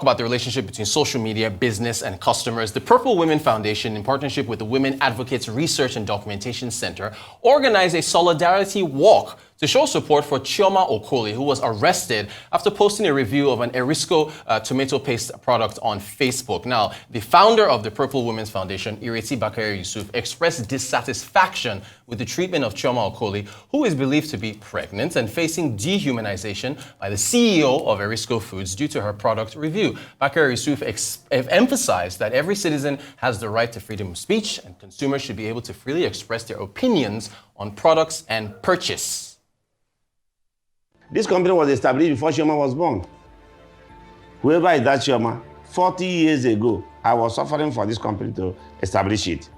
about the relationship between social media, business, and customers. The Purple Women Foundation, in partnership with the Women Advocates Research and Documentation Center, organized a solidarity walk to show support for Chioma Okoli, who was arrested after posting a review of an Erisco tomato paste product on Facebook. Now, the founder of the Purple Women's Foundation, Ireti Bakare-Yusuf, expressed dissatisfaction with the treatment of Chioma Okoli, who is believed to be pregnant and facing dehumanization by the CEO of Erisco Foods due to her product review. Bakare-Yusuf emphasized that every citizen has the right to freedom of speech and consumers should be able to freely express their opinions on products and purchase. This company was established before Chioma was born. Whoever is that Chioma, 40 years ago, I was suffering for this company to establish it.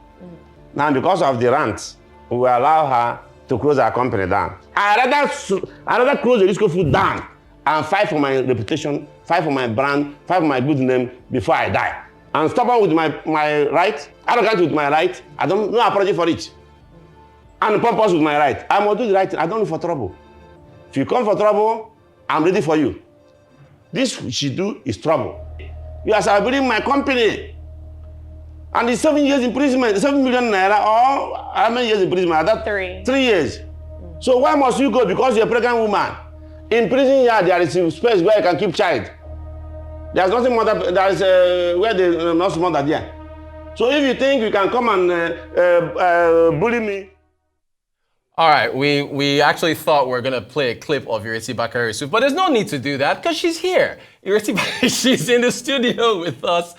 Now, because of the rant, we will allow her to close our company down. I'd rather close the Erisco food down and fight for my reputation, fight for my brand, fight for my good name before I die. And stubborn with my right, arrogant with my right, I don't no apology for it. And pompous with my right. I must do the right thing. I don't look for trouble. If you come for trouble, I'm ready for you. This she do is trouble. You are sabotaging my company. And it's 7 years imprisonment, 7 million naira, or how many years imprisonment? That 3. 3 years. So why must you go? Because you're a pregnant woman. In prison here, there is a space where you can keep child. There's nothing more that there is where they not mother there. So if you think you can come and bully me. All right, we actually thought we were going to play a clip of Ireti Bakare-Yusuf, but there's no need to do that because she's here. Ireti, she's in the studio with us.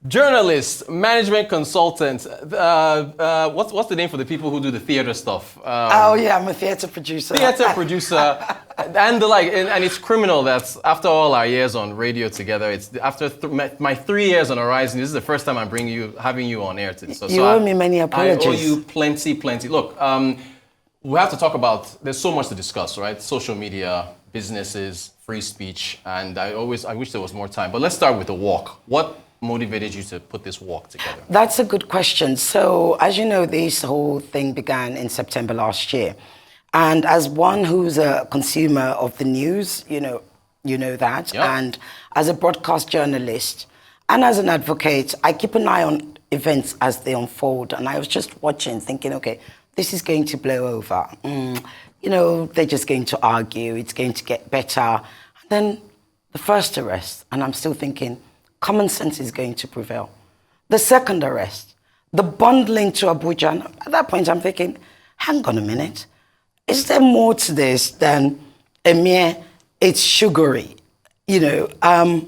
Journalist, management consultant. What's the name for the people who do the theater stuff? Oh yeah, I'm a theater producer. Theater producer, and the like, and it's criminal that after all our years on radio together, it's after my 3 years on Horizon. This is the first time I'm having you on air today. So you owe me many apologies. I owe you plenty. Look, we have to talk about. There's so much to discuss, right? Social media, businesses, free speech, and I wish there was more time. But let's start with the walk. What motivated you to put this walk together? That's a good question. So, as you know, this whole thing began in September last year. And as one who's a consumer of the news, you know that. Yep. And as a broadcast journalist and as an advocate, I keep an eye on events as they unfold. And I was just watching, thinking, okay, this is going to blow over. They're just going to argue. It's going to get better. And then the first arrest, and I'm still thinking, common sense is going to prevail. The second arrest, the bundling to Abuja. And at that point, I'm thinking, hang on a minute. Is there more to this than a mere, it's sugary, And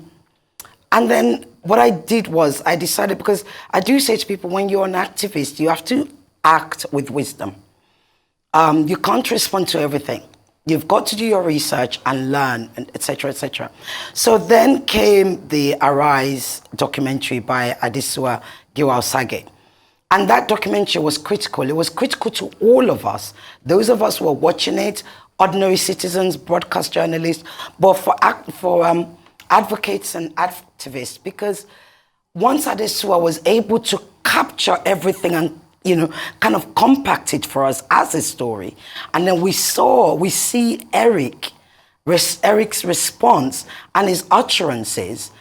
then what I did was I decided, because I do say to people, when you're an activist, you have to act with wisdom. You can't respond to everything. You've got to do your research and learn, and et cetera, et cetera. So then came the Arise documentary by Adesua Giwa-Osage. And that documentary was critical. It was critical to all of us. Those of us who were watching it, ordinary citizens, broadcast journalists, but for advocates and activists, because once Adesua was able to capture everything and kind of compact it for us as a story. And then we see Eric's response and his utterances.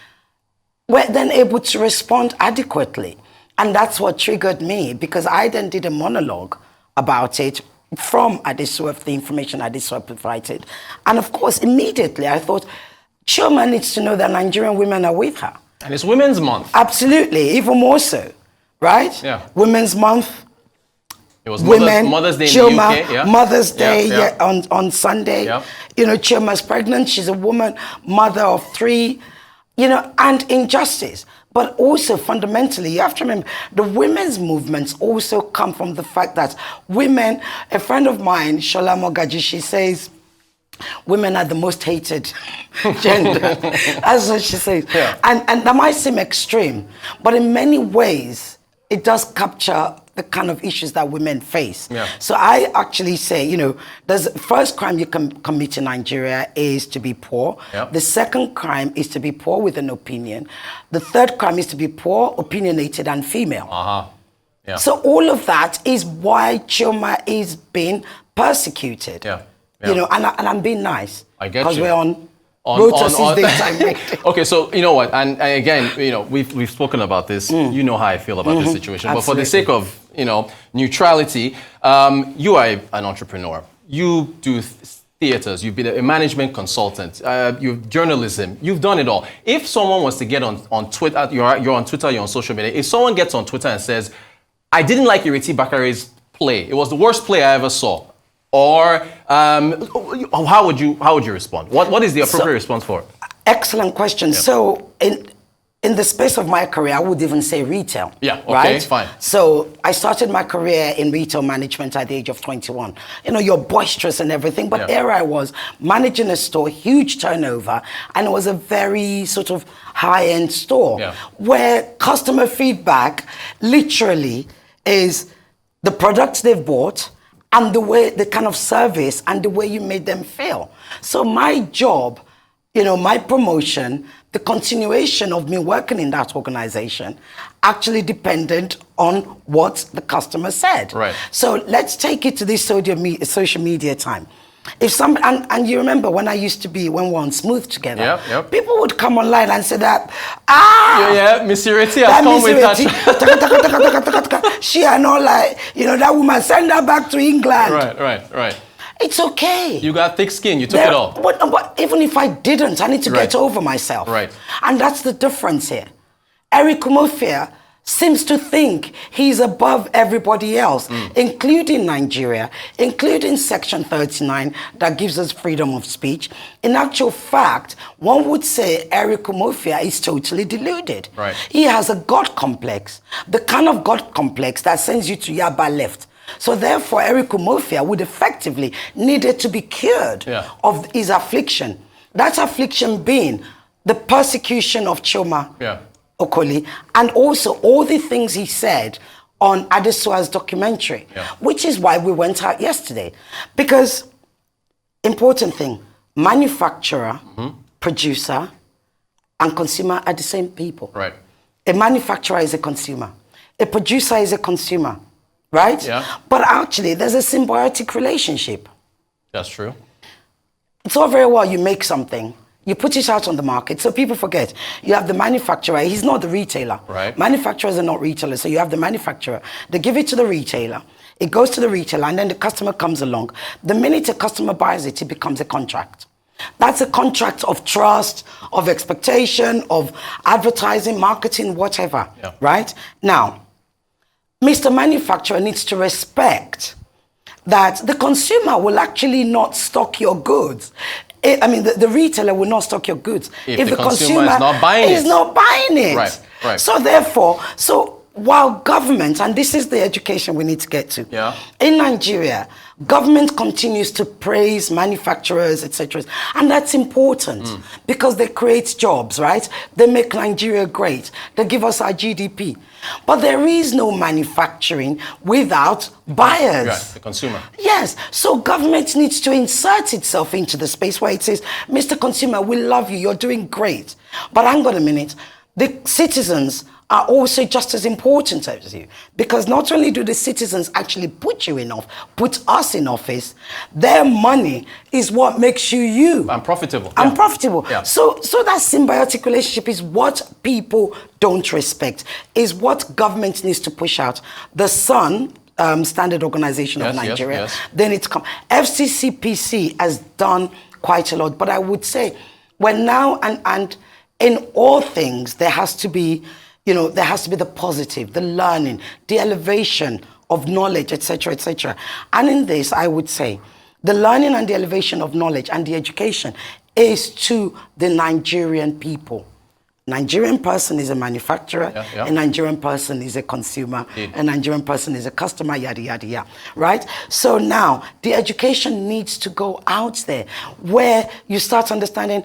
We're then able to respond adequately. And that's what triggered me, because I then did a monologue about it from Adesua, the information Adesua provided. And of course, immediately I thought, Chioma needs to know that Nigerian women are with her. And it's Women's Month. Absolutely, even more so. Right? Yeah. Women's Month. It was Mother's Day Chioma, in the UK. Yeah. Mother's Day on Sunday. Yeah. Chioma's pregnant. She's a woman, mother of 3, and injustice. But also fundamentally, you have to remember, the women's movements also come from the fact that women, a friend of mine, Shola Mogaji, she says, women are the most hated gender. That's what she says. Yeah. And that might seem extreme, but in many ways, it does capture the kind of issues that women face. Yeah. So I actually say, the first crime you can commit in Nigeria is to be poor. Yep. The second crime is to be poor with an opinion. The third crime is to be poor, opinionated, and female. Yeah. So all of that is why Chioma is being persecuted. Yeah. And I'm being nice. I get you. Because we're on Rotos is daytime radio. Okay, so you know what, and again, we've spoken about this. You know how I feel about this situation, but for the sake of neutrality, you are an entrepreneur. You do theaters. You've been a management consultant. You've journalism. You've done it all. If someone was to get on Twitter, you're on Twitter, you're on social media. If someone gets on Twitter and says, "I didn't like Ireti Bakare's play. It was the worst play I ever saw," or how would you respond? What is the appropriate response for it? Excellent question. Yeah. So in the space of my career, I would even say retail. Yeah, okay, right? Fine. So I started my career in retail management at the age of 21. You're boisterous and everything, but here I was managing a store, huge turnover, and it was a very sort of high-end store where customer feedback literally is the products they've bought and the kind of service and the way you made them feel. So my job, my promotion, the continuation of me working in that organization actually depended on what the customer said. Right. So let's take it to this social media time. If and you remember when we were on Smooth together, people would come online and say that, Miss Ireti has come with that. She and all that woman, send her back to England. Right. It's okay. You got thick skin. You took it all. But even if I didn't, I need to get over myself. Right. And that's the difference here. Umeofia seems to think he's above everybody else, including Nigeria, including Section 39 that gives us freedom of speech. In actual fact, one would say Umeofia is totally deluded. Right. He has a God complex, the kind of God complex that sends you to Yaba left. So therefore, Umeofia would effectively needed to be cured of his affliction. That affliction being the persecution of Chioma Okoli, and also all the things he said on Adesuwa's documentary, which is why we went out yesterday. Because, important thing, manufacturer, producer, and consumer are the same people. Right. A manufacturer is a consumer. A producer is a consumer. Right? Yeah. But actually, there's a symbiotic relationship. That's true. It's all very well you make something, you put it out on the market, so people forget. You have the manufacturer, he's not the retailer. Right. Manufacturers are not retailers, so you have the manufacturer. They give it to the retailer, it goes to the retailer, and then the customer comes along. The minute a customer buys it, it becomes a contract. That's a contract of trust, of expectation, of advertising, marketing, whatever. Yeah. Right? Now, Mr. Manufacturer needs to respect that the consumer will actually not stock your goods. The retailer will not stock your goods if the consumer is not buying it. Right. So therefore, while government, and this is the education we need to get to, in Nigeria, government continues to praise manufacturers, etc. And that's important because they create jobs, right? They make Nigeria great. They give us our GDP. But there is no manufacturing without buyers. Yeah, the consumer. Yes. So government needs to insert itself into the space where it says, Mr. Consumer, we love you. You're doing great. But hang on a minute. The citizens are also just as important as you, because not only do the citizens actually put us in office, their money is what makes you. And profitable. And profitable. Yeah. So that symbiotic relationship is what people don't respect, is what government needs to push out. The Sun, Standard Organization of Nigeria, then it's come. FCCPC has done quite a lot, but I would say we're now, and in all things, there has to be the positive, the learning, the elevation of knowledge, etc., etc. And in this, I would say, the learning and the elevation of knowledge and the education is to the Nigerian people. Nigerian person is a manufacturer, a Nigerian person is a consumer, a Nigerian person is a customer, yada, yada, yada, right? So now, the education needs to go out there where you start understanding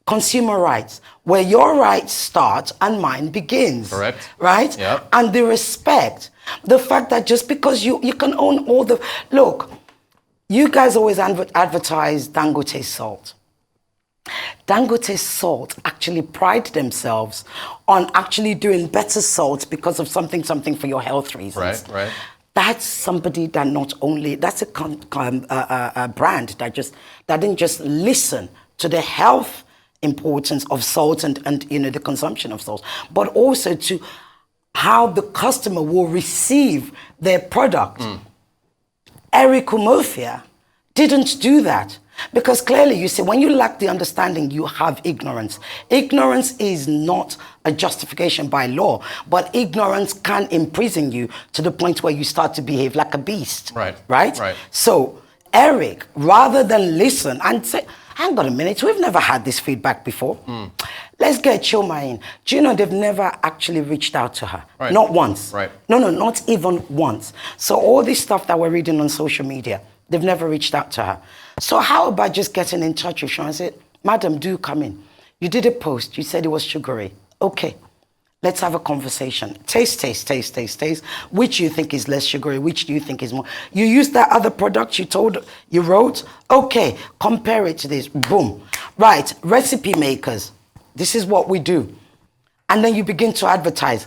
consumer rights, where your rights start and mine begins. Correct. Right? Yep. And the respect. The fact that just because you can own all the... Look, you guys always advertise Dangote salt. Dangote salt actually pride themselves on actually doing better salt because of something for your health reasons. Right. That's somebody that not only... That's a brand that didn't just listen to the health importance of salt and the consumption of salt, but also to how the customer will receive their product. Eric Umeofia didn't do that. Because clearly, you see, when you lack the understanding, you have ignorance. Ignorance is not a justification by law, but ignorance can imprison you to the point where you start to behave like a beast. Right. Right? Right. So, Eric, rather than listen and say, hang on a minute, we've never had this feedback before. Let's get Chioma in. Do you know they've never actually reached out to her? Right. Not once. Right. No, not even once. So all this stuff that we're reading on social media, they've never reached out to her. So how about just getting in touch with her and say, madam, do come in. You did a post. You said it was sugary. Okay, let's have a conversation. Taste. Which you think is less sugary? Which do you think is more? You used that other product you wrote? Okay, compare it to this. Boom. Right, recipe makers. This is what we do. And then you begin to advertise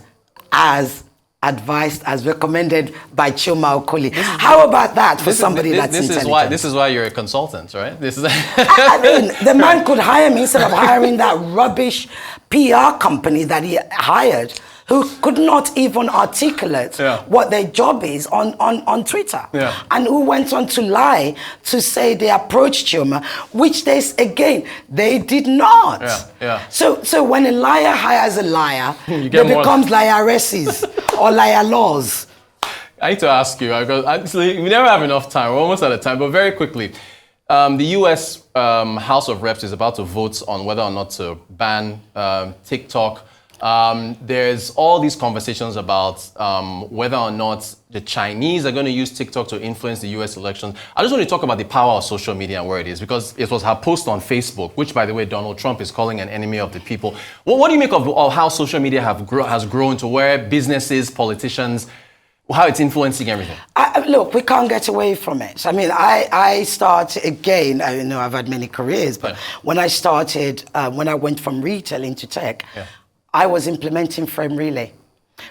as advised, as recommended by Chioma Okoli. How about that for somebody that's intelligent? This is why you're a consultant, right? This is. I mean, the man could hire me instead of hiring that rubbish PR company that he hired, who could not even articulate what their job is on Twitter. Yeah. And who went on to lie to say they approached Chioma, which they did not. Yeah. So when a liar hires a liar, they becomes liaresses or liar laws. I need to ask you, because actually we never have enough time. We're almost out of time, but very quickly. The U.S. House of Reps is about to vote on whether or not to ban TikTok. There's all these conversations about whether or not the Chinese are going to use TikTok to influence the US elections. I just want to talk about the power of social media and where it is, because it was her post on Facebook, which, by the way, Donald Trump is calling an enemy of the people. What do you make of how social media has grown to where businesses, politicians, how it's influencing everything? Look, we can't get away from it. I mean, I started again, I know I've had many careers, but when I started, when I went from retail into tech, I was implementing Frame Relay.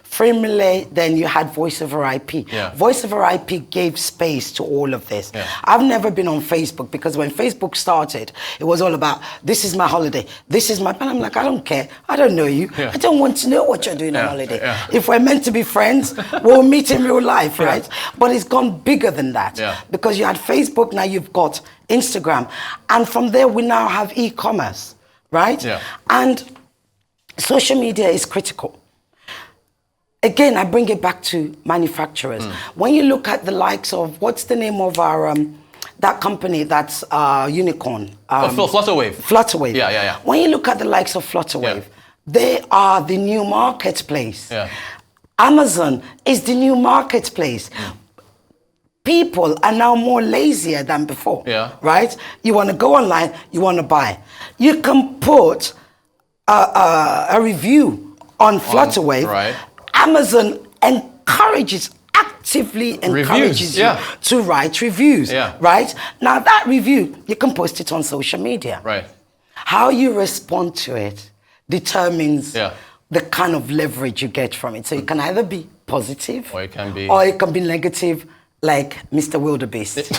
Frame Relay, then you had Voice over IP. Voice over IP gave space to all of this. I've never been on Facebook because when Facebook started, it was all about, this is my holiday, this is my, and I'm like, I don't care, I don't know you, I don't want to know what you're doing on holiday. If we're meant to be friends, we'll meet in real life, right? But it's gone bigger than that because you had Facebook, now you've got Instagram, and from there we now have e-commerce, right? And social media is critical. Again, I bring it back to manufacturers. When you look at the likes of, what's the name of our, that company that's unicorn? Flutterwave. Flutterwave. Yeah. When you look at the likes of Flutterwave, they are the new marketplace. Amazon is the new marketplace. People are now more lazier than before, right? You want to go online, you want to buy. You can put a review on Flutterwave. Amazon actively encourages you to write reviews, right? Now that review, you can post it on social media. How you respond to it determines the kind of leverage you get from it. So it can either be positive or it can be negative, like Mr. Wildebeest.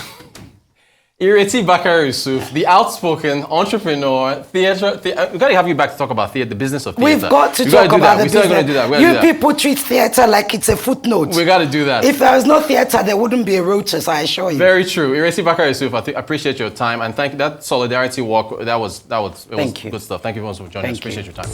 Ireti Bakare-Yusuf, the outspoken entrepreneur, theatre. We've got to have you back to talk about theatre, the business of theatre. We've got to talk about the business. We're going to do that. You people treat theatre like it's a footnote. We got to do that. If there was no theatre, there wouldn't be a Reuters, I assure you. Very true. Ireti Bakare-Yusuf, I appreciate your time, and thank you. That solidarity walk, it was good stuff. Thank you very much for joining us. Appreciate your time.